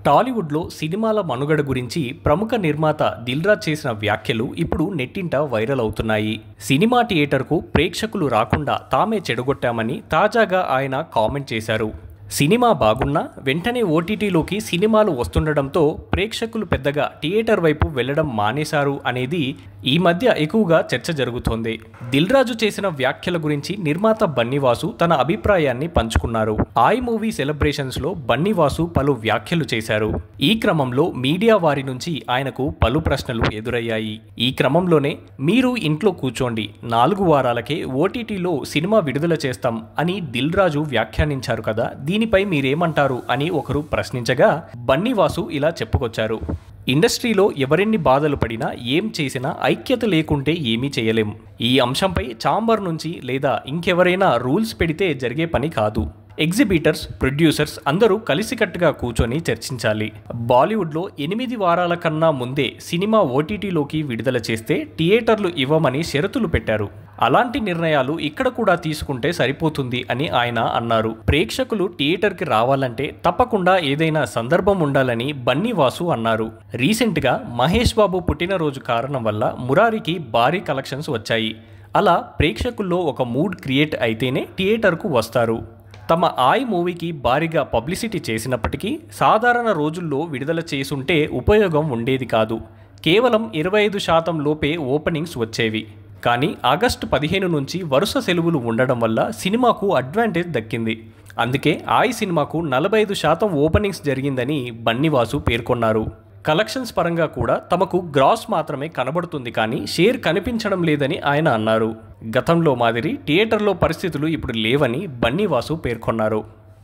టాలీవుడ్లో సినిమాల మనుగడ గురించి ప్రముఖ నిర్మాత దిల్ రాజు చేసిన వ్యాఖ్యలు ఇప్పుడు నెట్టింట వైరల్ అవుతున్నాయి. సినిమా థియేటర్కు ప్రేక్షకులు రాకుండా తామే చెడగొట్టామని తాజాగా ఆయన కామెంట్ చేశారు. సినిమా బాగున్నా వెంటనే ఓటీటీలోకి సినిమాలు వస్తుండడంతో ప్రేక్షకులు పెద్దగా థియేటర్ వైపు వెళ్లడం మానేశారు అనేది ఈ మధ్య ఎక్కువగా చర్చ జరుగుతోంది. దిల్ రాజు చేసిన వ్యాఖ్యల గురించి నిర్మాత బన్నీవాసు తన అభిప్రాయాన్ని పంచుకున్నారు. ఐ మూవీ సెలబ్రేషన్స్ లో బన్నీవాసు పలు వ్యాఖ్యలు చేశారు. ఈ క్రమంలో మీడియా వారి నుంచి ఆయనకు పలు ప్రశ్నలు ఎదురయ్యాయి. ఈ క్రమంలోనే మీరు ఇంట్లో కూర్చోండి, 4 వారాలకే ఓటీటీలో సినిమా విడుదల చేస్తాం అని దిల్ రాజు వ్యాఖ్యానించారు కదా, దీనిపై మీరేమంటారు అని ఒకరు ప్రశ్నించగా బన్నీవాసు ఇలా చెప్పుకొచ్చారు. ఇండస్ట్రీలో ఎవరెన్ని బాధలు పడినా ఏం చేసినా ఐక్యత లేకుంటే ఏమీ చేయలేం. ఈ అంశంపై ఛాంబర్ నుంచి లేదా ఇంకెవరైనా రూల్స్ పెడితే జరిగే పని కాదు. ఎగ్జిబిటర్స్, ప్రొడ్యూసర్స్ అందరూ కలిసికట్టుగా కూర్చొని చర్చించాలి. బాలీవుడ్లో 8 వారాల కన్నా ముందే సినిమా ఓటీటీలోకి విడుదల చేస్తే థియేటర్లు ఇవ్వమని షరతులు పెట్టారు. అలాంటి నిర్ణయాలు ఇక్కడ కూడా తీసుకుంటే సరిపోతుంది అని ఆయన అన్నారు. ప్రేక్షకులు థియేటర్కి రావాలంటే తప్పకుండా ఏదైనా సందర్భం ఉండాలని బన్నీవాసు అన్నారు. రీసెంట్గా మహేష్ బాబు పుట్టినరోజు కారణం వల్ల మురారికి భారీ కలెక్షన్స్ వచ్చాయి. అలా ప్రేక్షకుల్లో ఒక మూడ్ క్రియేట్ అయితేనే థియేటర్కు వస్తారు. తమ ఐ మూవీకి భారీగా పబ్లిసిటీ చేసినప్పటికీ సాధారణ రోజుల్లో విడుదల చేసుంటే ఉపయోగం ఉండేది కాదు. కేవలం 25% లోపే ఓపెనింగ్స్ వచ్చేవి. కానీ ఆగస్టు 15 నుంచి వరుస సెలవులు ఉండడం వల్ల సినిమాకు అడ్వాంటేజ్ దక్కింది. అందుకే ఐ సినిమాకు 45% ఓపెనింగ్స్ జరిగిందని బన్నీవాసు పేర్కొన్నారు. కలెక్షన్స్ పరంగా కూడా తమకు గ్రాస్ మాత్రమే కనబడుతుంది కానీ షేర్ కనిపించడం లేదని ఆయన అన్నారు. గతంలో మాదిరి థియేటర్లో పరిస్థితులు ఇప్పుడు లేవని బన్నీవాసు పేర్కొన్నారు.